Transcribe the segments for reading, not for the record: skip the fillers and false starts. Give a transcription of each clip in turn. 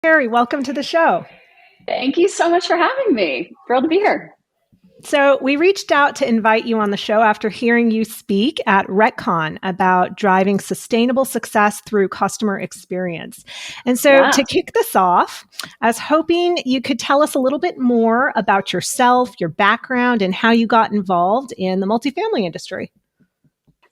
Kerry, welcome to the show. Thank you so much for having me. Thrilled to be here. So we reached out to invite you on the show after hearing you speak at RecCon about driving sustainable success through customer experience. And so to kick this off, I was hoping you could tell us a little bit more about yourself, your background, and how you got involved in the multifamily industry.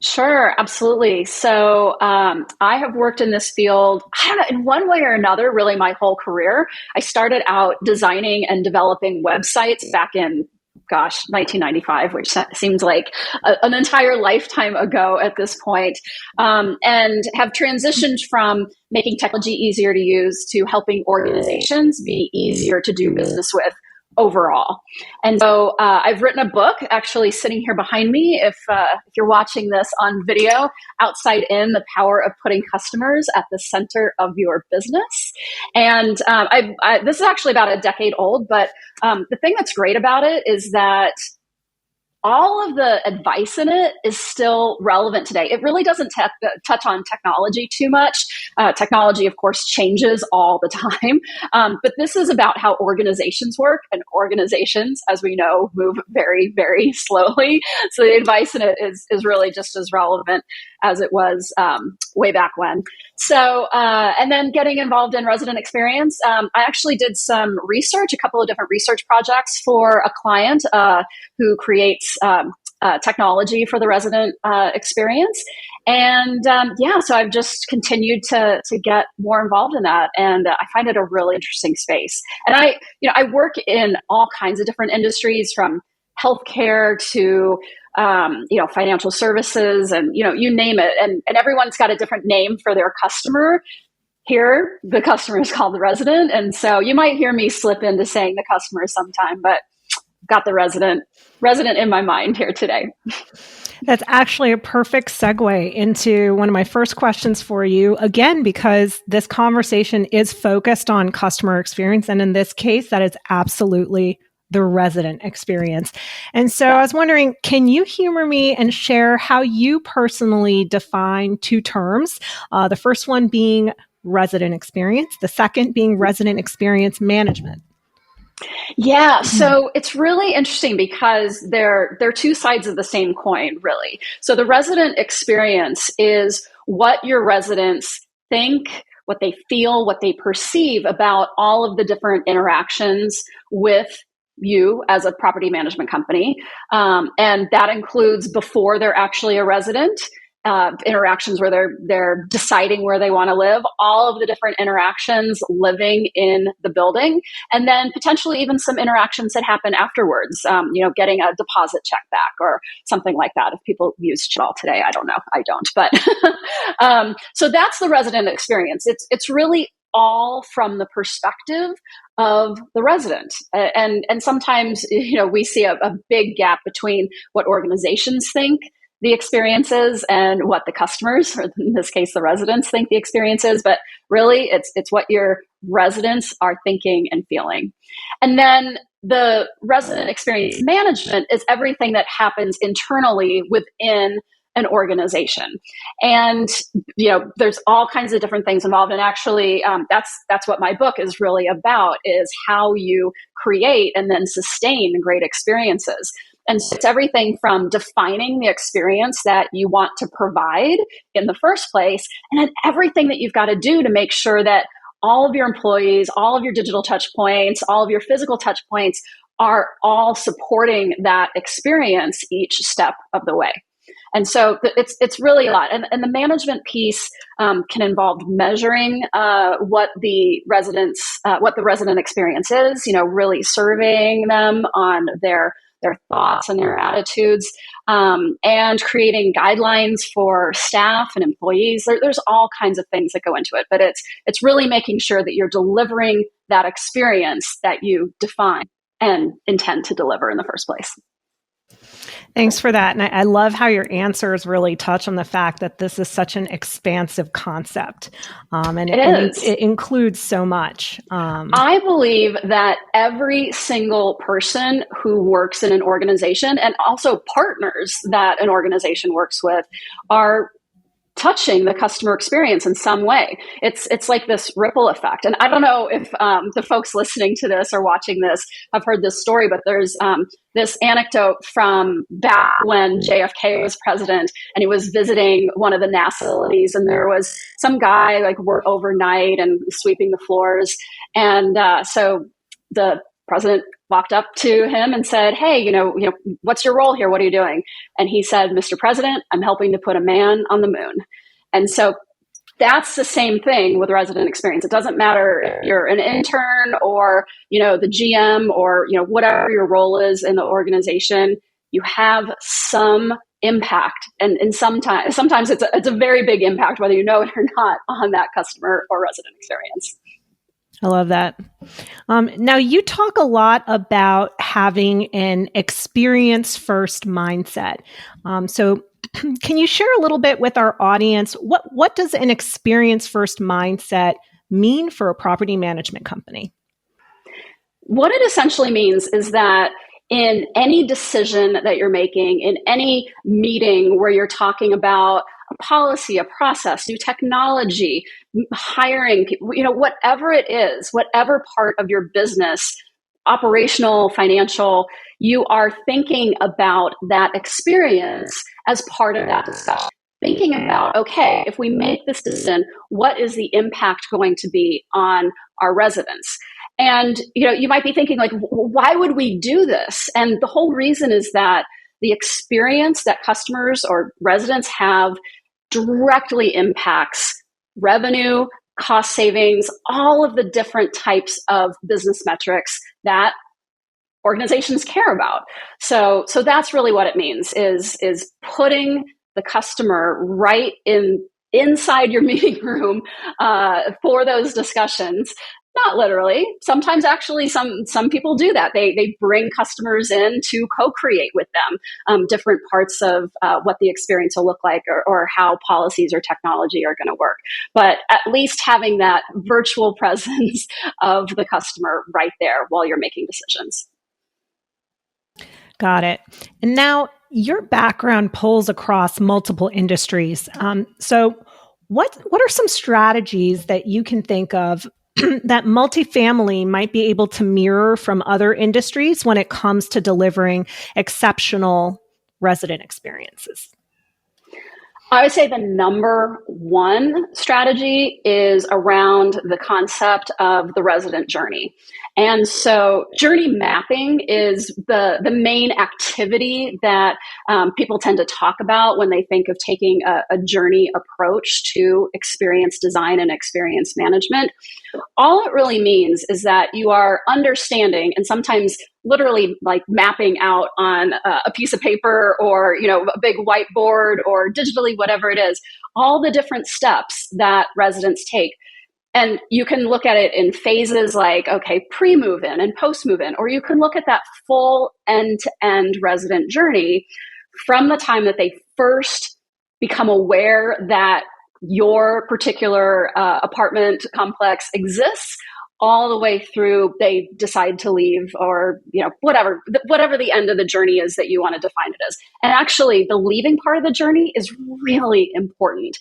Sure, absolutely. So I have worked in this field, I don't know, in one way or another, really my whole career. I started out designing and developing websites back in 1995, which seems like an entire lifetime ago at this point, and have transitioned from making technology easier to use to helping organizations be easier to do business with overall. And so I've written a book actually sitting here behind me. If you're watching this on video, Outside In, the Power of Putting Customers at the Center of Your Business. And this is actually about a decade old, but the thing that's great about it is that all of the advice in it is still relevant today. It really doesn't touch on technology too much. Technology, of course, changes all the time. But this is about how organizations work, and organizations, as we know, move very, very slowly. So the advice in it is really just as relevant as it was way back when. So, and then getting involved in resident experience, I actually did some research, a couple of different research projects for a client who creates technology for the resident experience. And so I've just continued to get more involved in that. And I find it a really interesting space. And I work in all kinds of different industries, from healthcare to financial services, and you name it. And everyone's got a different name for their customer. Here, the customer is called the resident. And so you might hear me slip into saying the customer sometime, but got the resident in my mind here today. That's actually a perfect segue into one of my first questions for you, again, because this conversation is focused on customer experience. And in this case, that is absolutely the resident experience. And so I was wondering, can you humor me and share how you personally define two terms? The first one being resident experience, the second being resident experience management. Yeah, so it's really interesting because they're two sides of the same coin, really. So the resident experience is what your residents think, what they feel, what they perceive about all of the different interactions with you as a property management company. And that includes before they're actually a resident, interactions where they're deciding where they want to live, all of the different interactions living in the building, and then potentially even some interactions that happen afterwards, getting a deposit check back or something like that. If people use CHITL today, I don't know. I don't. But so that's the resident experience. It's really all from the perspective of the resident. And sometimes, we see a big gap between what organizations think the experience is and what the customers, or in this case, the residents, think the experience is. But really, it's what your residents are thinking and feeling. And then the resident experience management is everything that happens internally within an organization. And, there's all kinds of different things involved. And actually, that's what my book is really about, is how you create and then sustain great experiences. And so it's everything from defining the experience that you want to provide in the first place, and then everything that you've got to do to make sure that all of your employees, all of your digital touch points, all of your physical touch points are all supporting that experience each step of the way. And so it's really a lot. And the management piece can involve measuring what the resident experience is, really surveying them on their thoughts and their attitudes, and creating guidelines for staff and employees. There's all kinds of things that go into it, but it's really making sure that you're delivering that experience that you define and intend to deliver in the first place. Thanks for that. And I love how your answers really touch on the fact that this is such an expansive concept. It includes so much. I believe that every single person who works in an organization, and also partners that an organization works with, are touching the customer experience in some way. It's like this ripple effect. And I don't know if the folks listening to this or watching this have heard this story, but there's this anecdote from back when JFK was president, and he was visiting one of the NASA facilities, and there was some guy like worked overnight and sweeping the floors. And so the president walked up to him and said, "Hey, what's your role here? What are you doing?" And he said, "Mr. President, I'm helping to put a man on the moon." And so that's the same thing with resident experience. It doesn't matter if you're an intern or, the GM or, whatever your role is in the organization, you have some impact. And sometimes it's a very big impact, whether you know it or not, on that customer or resident experience. I love that. Now, you talk a lot about having an experience first mindset. So can you share a little bit with our audience? What does an experience first mindset mean for a property management company? What it essentially means is that in any decision that you're making, in any meeting where you're talking about a policy, a process, new technology, hiring people, whatever it is, whatever part of your business, operational, financial, you are thinking about that experience as part of that discussion. Thinking about, okay, if we make this decision, what is the impact going to be on our residents? And, you might be thinking like, why would we do this? And the whole reason is that the experience that customers or residents have directly impacts revenue, cost savings, all of the different types of business metrics that organizations care about. So that's really what it means is putting the customer right inside your meeting room for those discussions. Not literally. Sometimes actually some people do that. They bring customers in to co-create with them different parts of what the experience will look like or how policies or technology are going to work. But at least having that virtual presence of the customer right there while you're making decisions. Got it. And now your background pulls across multiple industries. So what are some strategies that you can think of that multifamily might be able to mirror from other industries when it comes to delivering exceptional resident experiences? I would say the number one strategy is around the concept of the resident journey. And so journey mapping is the main activity that people tend to talk about when they think of taking a journey approach to experience design and experience management. All it really means is that you are understanding and sometimes literally like mapping out on a piece of paper or, a big whiteboard or digitally, whatever it is, all the different steps that residents take. And you can look at it in phases like, okay, pre-move-in and post-move-in, or you can look at that full end-to-end resident journey from the time that they first become aware that your particular apartment complex exists all the way through they decide to leave or, whatever the end of the journey is that you want to define it as. And actually, the leaving part of the journey is really important.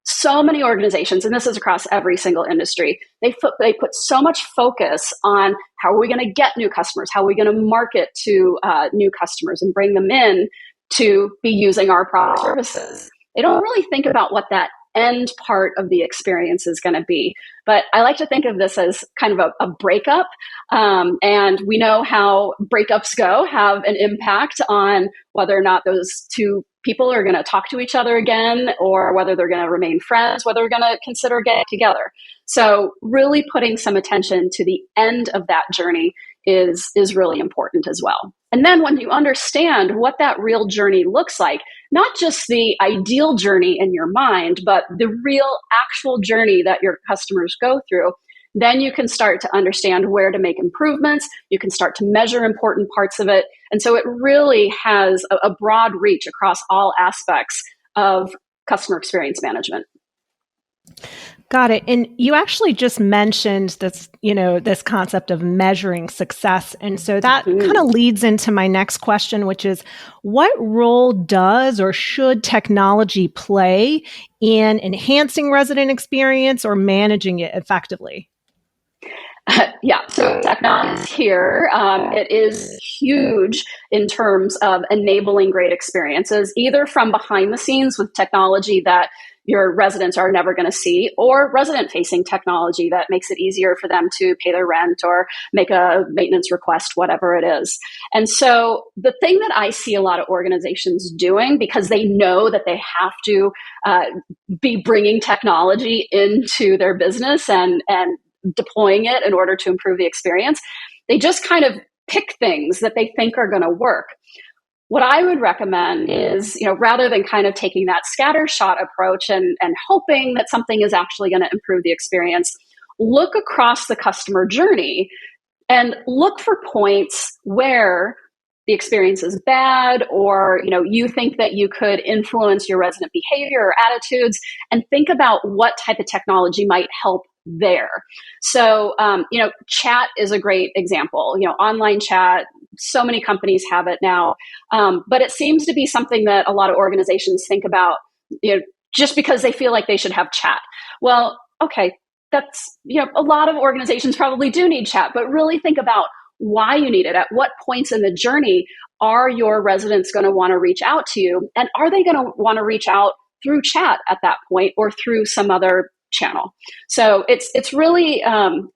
So many organizations, and this is across every single industry, they put so much focus on how are we going to get new customers, how are we going to market to new customers and bring them in to be using our product services. They don't really think about what that end part of the experience is going to be. But I like to think of this as kind of a breakup. And we know how breakups go, have an impact on whether or not those two people are going to talk to each other again, or whether they're going to remain friends, whether they're going to consider getting together. So really putting some attention to the end of that journey is really important as well. And then when you understand what that real journey looks like, not just the ideal journey in your mind, but the real actual journey that your customers go through, then you can start to understand where to make improvements. You can start to measure important parts of it. And so it really has a broad reach across all aspects of customer experience management. Got it. And you actually just mentioned this, this concept of measuring success. And so that kind of leads into my next question, which is what role does or should technology play in enhancing resident experience or managing it effectively? Yeah, so technology is here. It is huge in terms of enabling great experiences, either from behind the scenes with technology that your residents are never going to see, or resident facing technology that makes it easier for them to pay their rent or make a maintenance request, whatever it is. And so the thing that I see a lot of organizations doing, because they know that they have to be bringing technology into their business and deploying it in order to improve the experience, they just kind of pick things that they think are going to work. What I would recommend is, rather than kind of taking that scattershot approach and hoping that something is actually going to improve the experience, look across the customer journey and look for points where the experience is bad, or you think that you could influence your resident behavior or attitudes, and think about what type of technology might help there. So, chat is a great example. Online chat, so many companies have it now, but it seems to be something that a lot of organizations think about, just because they feel like they should have chat. Well, okay, that's, a lot of organizations probably do need chat, but really think about why you need it. At what points in the journey are your residents going to want to reach out to you? And are they going to want to reach out through chat at that point or through some other channel? So it's really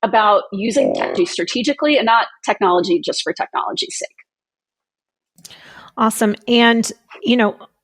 about using technology strategically and not technology just for technology's sake. Awesome. And,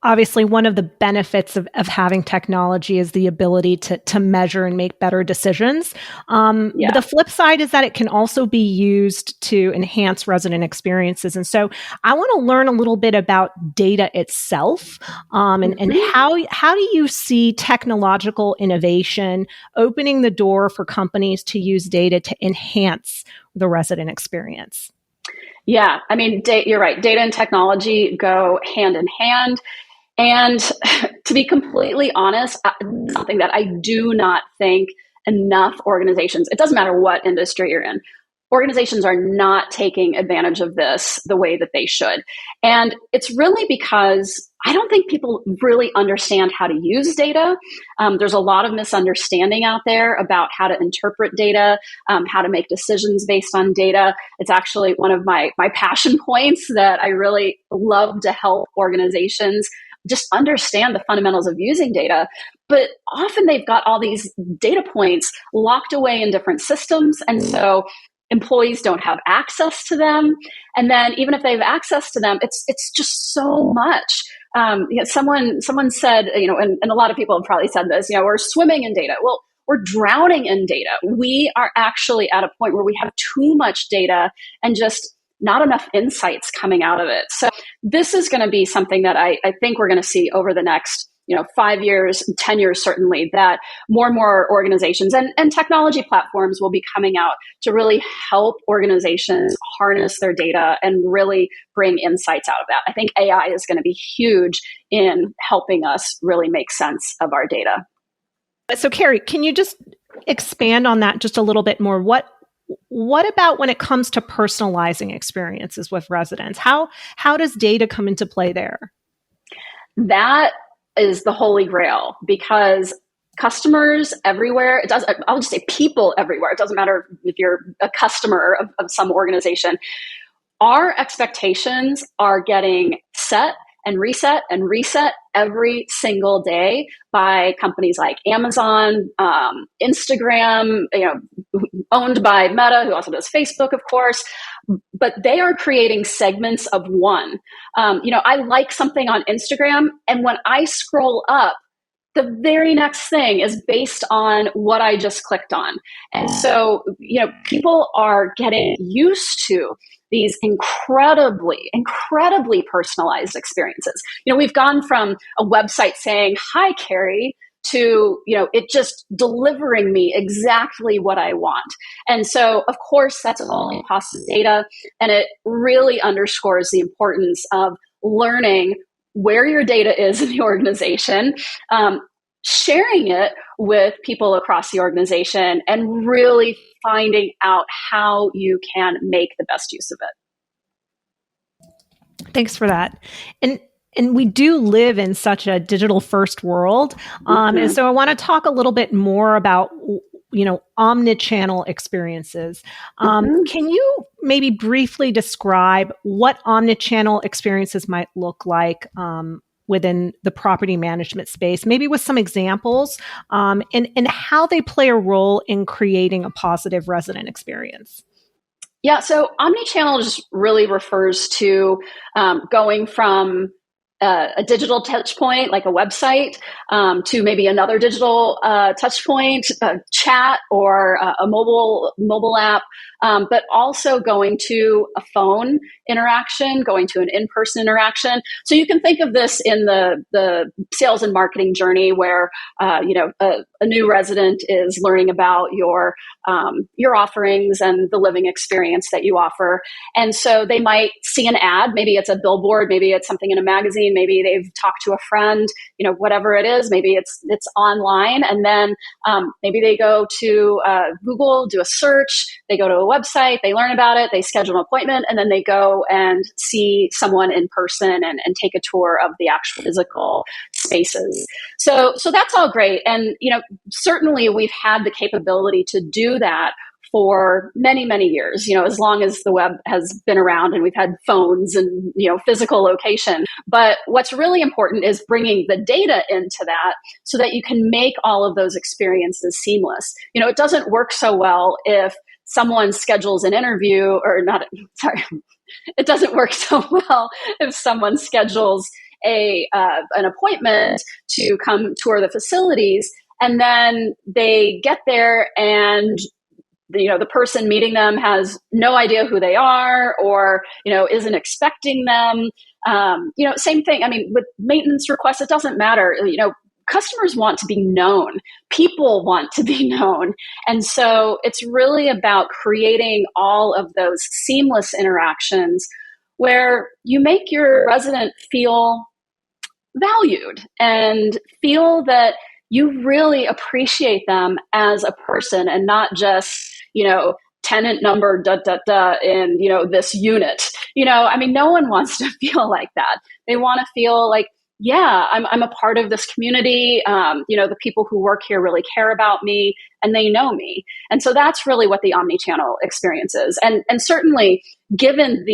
obviously one of the benefits of having technology is the ability to measure and make better decisions. But the flip side is that it can also be used to enhance resident experiences. And so I want to learn a little bit about data itself, and how do you see technological innovation opening the door for companies to use data to enhance the resident experience? Yeah, I mean, you're right. Data and technology go hand in hand. And to be completely honest, something that I do not think enough organizations, it doesn't matter what industry you're in, organizations are not taking advantage of this the way that they should. And it's really because I don't think people really understand how to use data. There's a lot of misunderstanding out there about how to interpret data, how to make decisions based on data. It's actually one of my passion points that I really love to help organizations just understand the fundamentals of using data. But often they've got all these data points locked away in different systems. And so employees don't have access to them. And then even if they have access to them, it's just so much. Someone said, and a lot of people have probably said this, we're swimming in data. Well, we're drowning in data. We are actually at a point where we have too much data and just not enough insights coming out of it. So this is going to be something that I think we're going to see over the next 5 years, 10 years, certainly, that more and more organizations and technology platforms will be coming out to really help organizations harness their data and really bring insights out of that. I think AI is going to be huge in helping us really make sense of our data. So Kerry, can you just expand on that just a little bit more? What about when it comes to personalizing experiences with residents? How does data come into play there? That is the holy grail, because customers everywhere, I'll just say people everywhere, it doesn't matter if you're a customer of some organization, our expectations are getting set and reset every single day by companies like Amazon, Instagram, owned by Meta, who also does Facebook, of course. But they are creating segments of one. I like something on Instagram, and when I scroll up, the very next thing is based on what I just clicked on. And so, people are getting used to these incredibly personalized experiences. We've gone from a website saying, "Hi, Kerry," to, it just delivering me exactly what I want. And so, of course, that's only possible data. And it really underscores the importance of learning where your data is in the organization, sharing it with people across the organization and really finding out how you can make the best use of it. Thanks for that. And we do live in such a digital first world. And so I want to talk a little bit more about, omnichannel experiences. Can you maybe briefly describe what omnichannel experiences might look like within the property management space, maybe with some examples, and how they play a role in creating a positive resident experience? Yeah, so omnichannel just really refers to going from a digital touch point, like a website, to maybe another digital touch point, chat, or a mobile app, but also going to a phone interaction, going to an in-person interaction. So you can think of this in the sales and marketing journey, where a new resident is learning about your offerings and the living experience that you offer. And so they might see an ad, maybe it's a billboard, maybe it's something in a magazine, maybe they've talked to a friend, whatever it is, maybe it's online. And then maybe they go to Google, do a search, they go to a website, they learn about it, they schedule an appointment, and then they go and see someone in person and take a tour of the actual physical spaces. So that's all great. And, certainly we've had the capability to do that for many, many years, as long as the web has been around and we've had phones and, physical location. But what's really important is bringing the data into that so that you can make all of those experiences seamless. It doesn't work so well if someone schedules an interview it doesn't work so well if someone schedules an appointment to come tour the facilities, and then they get there and the person meeting them has no idea who they are, or isn't expecting them. Same thing. I mean, with maintenance requests, it doesn't matter. Customers want to be known. People want to be known. And so it's really about creating all of those seamless interactions where you make your resident feel valued and feel that you really appreciate them as a person, and not just, tenant number, in, this unit. No one wants to feel like that. They want to feel like, yeah, I'm a part of this community. The people who work here really care about me and they know me. And so that's really what the omnichannel experience is. And certainly given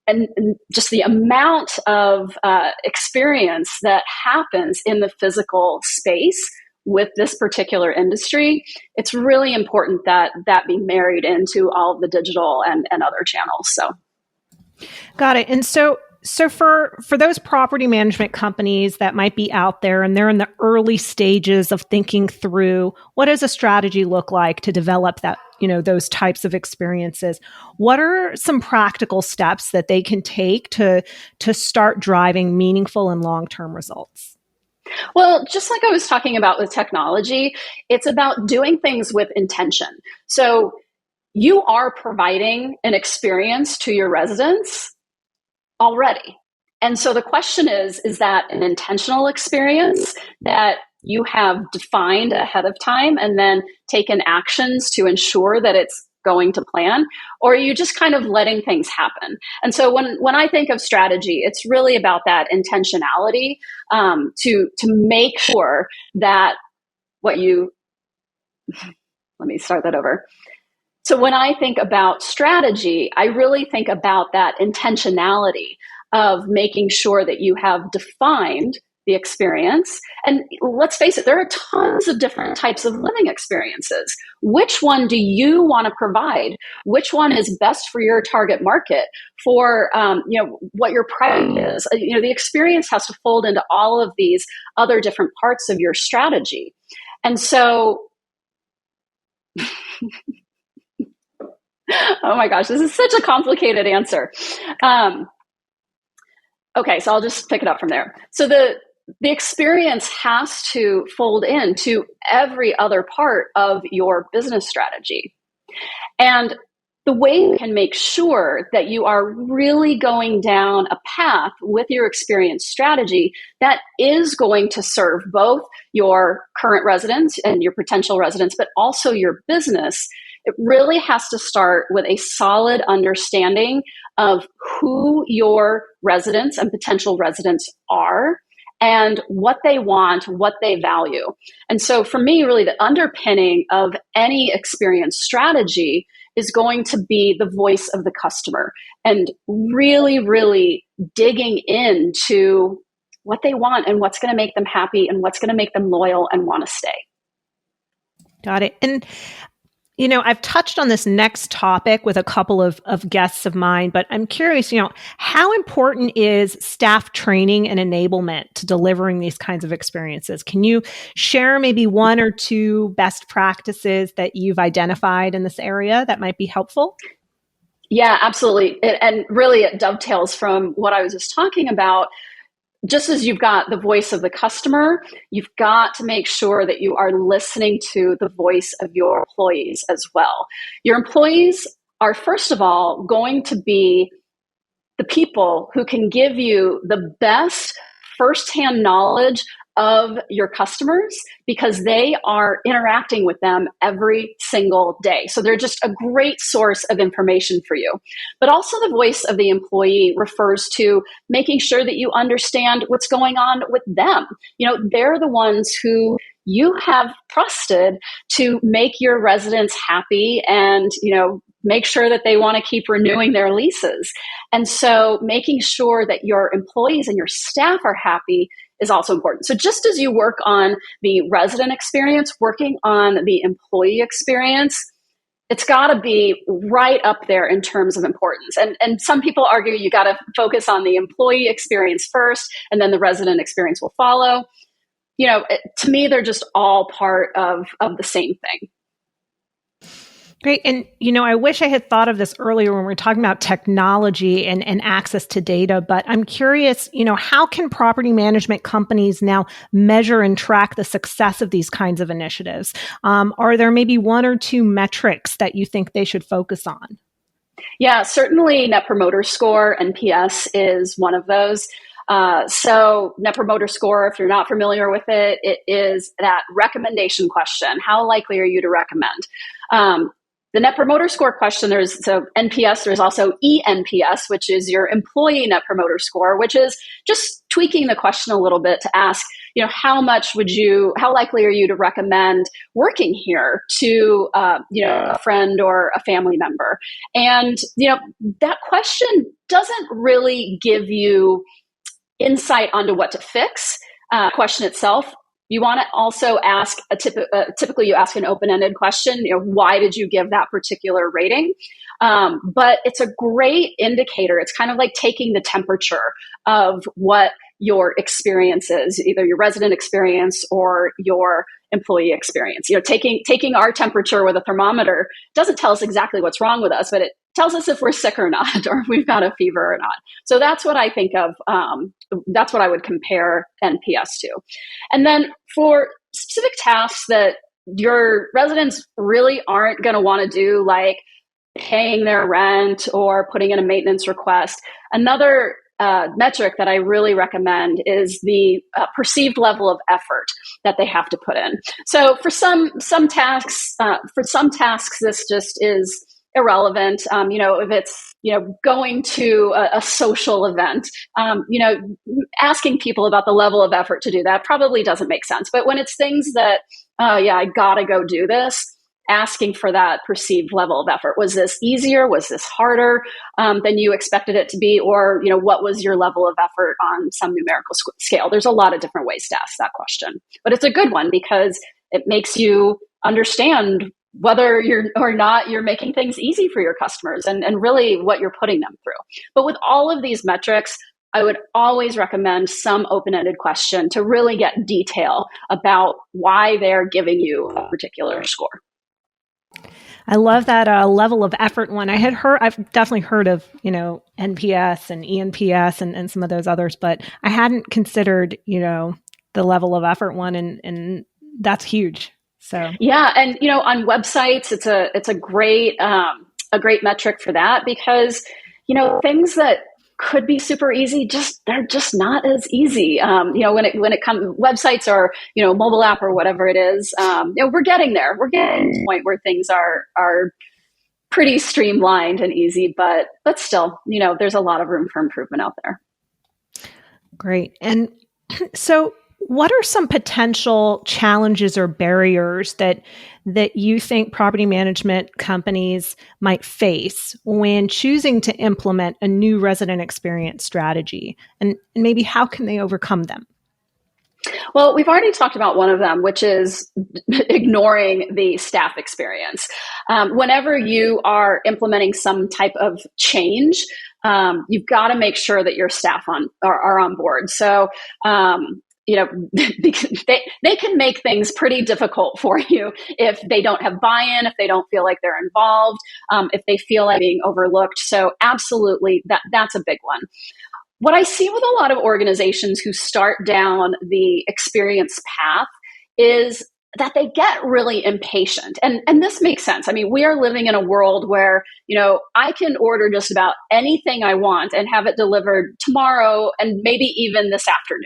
and just the amount of experience that happens in the physical space with this particular industry, it's really important that be married into all of the digital and other channels. So, got it. And so for those property management companies that might be out there and they're in the early stages of thinking through what does a strategy look like to develop that, those types of experiences, what are some practical steps that they can take to start driving meaningful and long-term results? Well, just like I was talking about with technology, it's about doing things with intention. So you are providing an experience to your residents already. And so the question is that an intentional experience that you have defined ahead of time and then taken actions to ensure that it's going to plan, or are you just kind of letting things happen? And so when I think of strategy, it's really about that intentionality, to make sure that let me start that over. So when I think about strategy, I really think about that intentionality of making sure that you have defined the experience. And let's face it, there are tons of different types of living experiences. Which one do you want to provide? Which one is best for your target market, for what your price is? The experience has to fold into all of these other different parts of your strategy. And so oh my gosh, this is such a complicated answer. Okay, so I'll just pick it up from there. So the experience has to fold into every other part of your business strategy. And the way you can make sure that you are really going down a path with your experience strategy that is going to serve both your current residents and your potential residents, but also your business, it really has to start with a solid understanding of who your residents and potential residents are and what they want, what they value. And so for me, really the underpinning of any experience strategy is going to be the voice of the customer and really, really digging into what they want and what's going to make them happy and what's going to make them loyal and want to stay. Got it. And I've touched on this next topic with a couple of guests of mine, but I'm curious, how important is staff training and enablement to delivering these kinds of experiences? Can you share maybe one or two best practices that you've identified in this area that might be helpful? Yeah, absolutely. And really it dovetails from what I was just talking about. Just as you've got the voice of the customer, you've got to make sure that you are listening to the voice of your employees as well. Your employees are, first of all, going to be the people who can give you the best firsthand knowledge of your customers because they are interacting with them every single day. So they're just a great source of information for you. But also the voice of the employee refers to making sure that you understand what's going on with them. They're the ones who you have trusted to make your residents happy and, make sure that they want to keep renewing their leases. And so making sure that your employees and your staff are happy is also important. So just as you work on the resident experience, working on the employee experience, it's got to be right up there in terms of importance. And some people argue you got to focus on the employee experience first, and then the resident experience will follow. To me, they're just all part of the same thing. Great. And, I wish I had thought of this earlier when we were talking about technology and access to data, but I'm curious, how can property management companies now measure and track the success of these kinds of initiatives? Are there maybe one or two metrics that you think they should focus on? Yeah, certainly Net Promoter Score, NPS, is one of those. So Net Promoter Score, if you're not familiar with it, it is that recommendation question. How likely are you to recommend? The Net Promoter Score question, there's NPS, there's also eNPS, which is your employee Net Promoter Score, which is just tweaking the question a little bit to ask, how likely are you to recommend working here to, a friend or a family member? And, that question doesn't really give you insight onto what to fix. Question itself. You want to also ask typically you ask an open-ended question. Why did you give that particular rating? But it's a great indicator. It's kind of like taking the temperature of what your experience is, either your resident experience or your employee experience. Taking our temperature with a thermometer doesn't tell us exactly what's wrong with us, but it tells us if we're sick or not, or if we've got a fever or not. So that's what I think of. That's what I would compare NPS to. And then for specific tasks that your residents really aren't going to want to do, like paying their rent or putting in a maintenance request, another metric that I really recommend is the perceived level of effort that they have to put in. So for some tasks, this just is irrelevant. If it's, going to a social event, asking people about the level of effort to do that probably doesn't make sense. But when it's things that, I gotta go do this, asking for that perceived level of effort. Was this easier? Was this harder than you expected it to be? Or, what was your level of effort on some numerical scale? There's a lot of different ways to ask that question. But it's a good one because it makes you understand whether you're making things easy for your customers and really what you're putting them through. But with all of these metrics, I would always recommend some open-ended question to really get detail about why they're giving you a particular score. I love that level of effort one. I've definitely heard of, NPS and eNPS and some of those others, but I hadn't considered, the level of effort one, and that's huge. So yeah, and on websites, it's a great a great metric for that because, things that could be super easy, they're just not as easy. When it comes websites or, mobile app or whatever it is, we're getting there. We're getting to the point where things are pretty streamlined and easy, but still, there's a lot of room for improvement out there. Great. And so what are some potential challenges or barriers that you think property management companies might face when choosing to implement a new resident experience strategy? And maybe how can they overcome them? Well, we've already talked about one of them, which is ignoring the staff experience. Whenever you are implementing some type of change, you've got to make sure that your staff are on board. So, they can make things pretty difficult for you if they don't have buy-in, if they don't feel like they're involved, if they feel like being overlooked. So absolutely, that's a big one. What I see with a lot of organizations who start down the experience path is that they get really impatient. And this makes sense. I mean, we are living in a world where, I can order just about anything I want and have it delivered tomorrow and maybe even this afternoon.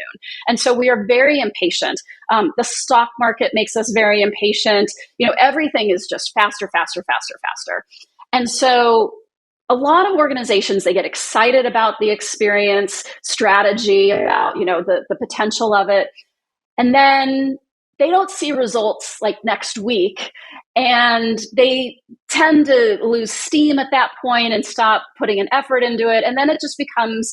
And so we are very impatient. The stock market makes us very impatient. Everything is just faster, faster, faster, faster. And so a lot of organizations, they get excited about the experience strategy, about, the potential of it. And then they don't see results like next week. And they tend to lose steam at that point and stop putting an effort into it. And then it just becomes,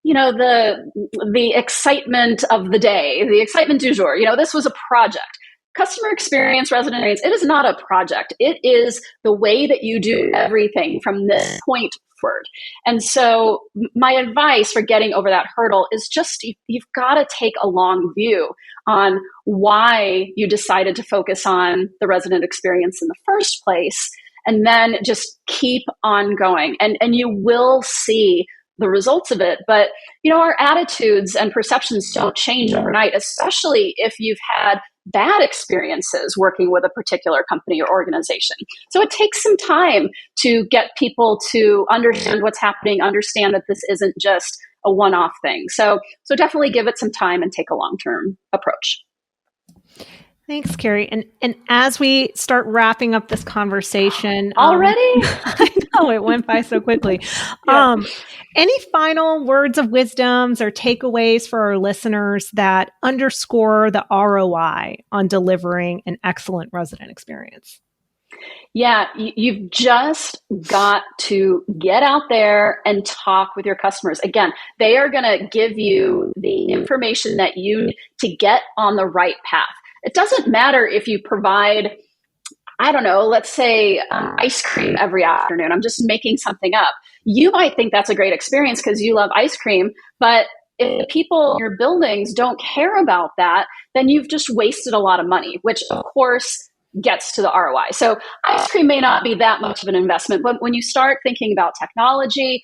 the excitement of the day, the excitement du jour. This was a project. Customer experience, resident experience, it is not a project. It is the way that you do everything from this point forward. And so my advice for getting over that hurdle is just you've got to take a long view on why you decided to focus on the resident experience in the first place, and then just keep on going. And you will see the results of it. But, our attitudes and perceptions don't change overnight, especially if you've had bad experiences working with a particular company or organization. So it takes some time to get people to understand what's happening, understand that this isn't just a one-off thing. So definitely give it some time and take a long-term approach. Thanks, Kerry. And as we start wrapping up this conversation already, I know it went by so quickly. Yeah. Any final words of wisdoms or takeaways for our listeners that underscore the ROI on delivering an excellent resident experience? Yeah, you've just got to get out there and talk with your customers. Again, they are going to give you the information that you need to get on the right path. It doesn't matter if you provide, I don't know, let's say ice cream every afternoon. I'm just making something up. You might think that's a great experience because you love ice cream, but if the people in your buildings don't care about that, then you've just wasted a lot of money, which of course gets to the ROI. So ice cream may not be that much of an investment, but when you start thinking about technology,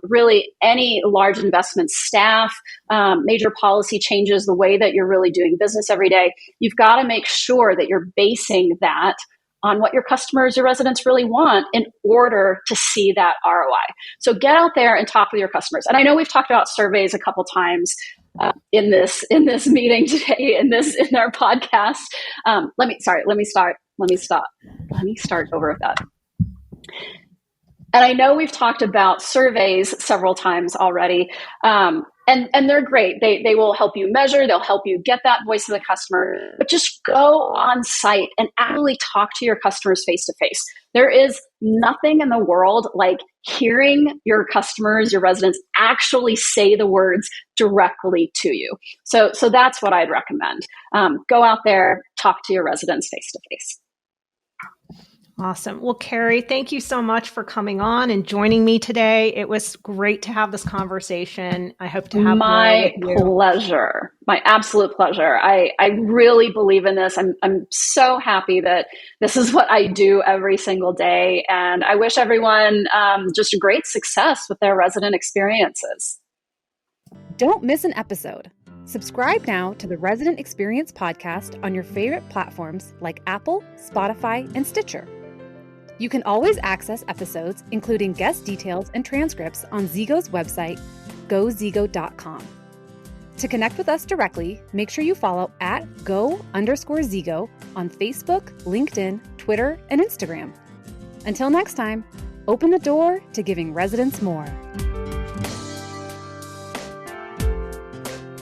really any large investment, staff, major policy changes, the way that you're really doing business every day, you've got to make sure that you're basing that on what your customers, your residents really want in order to see that ROI. So get out there and talk with your customers. And I know we've talked about surveys a couple times in this meeting today, in our podcast. Let me start over with that. And I know we've talked about surveys several times already. And they're great. They will help you measure. They'll help you get that voice of the customer. But just go on site and actually talk to your customers face to face. There is nothing in the world like hearing your customers, your residents actually say the words directly to you. So that's what I'd recommend. Go out there, talk to your residents face to face. Awesome. Well, Kerry, thank you so much for coming on and joining me today. It was great to have this conversation. I hope to have my pleasure. My absolute pleasure. I really believe in this. I'm so happy that this is what I do every single day. And I wish everyone just great success with their resident experiences. Don't miss an episode. Subscribe now to the Resident Experience Podcast on your favorite platforms like Apple, Spotify, and Stitcher. You can always access episodes, including guest details and transcripts, on Ziggo's website, goziggo.com. To connect with us directly, make sure you follow at @go_Ziggo on Facebook, LinkedIn, Twitter, and Instagram. Until next time, open the door to giving residents more.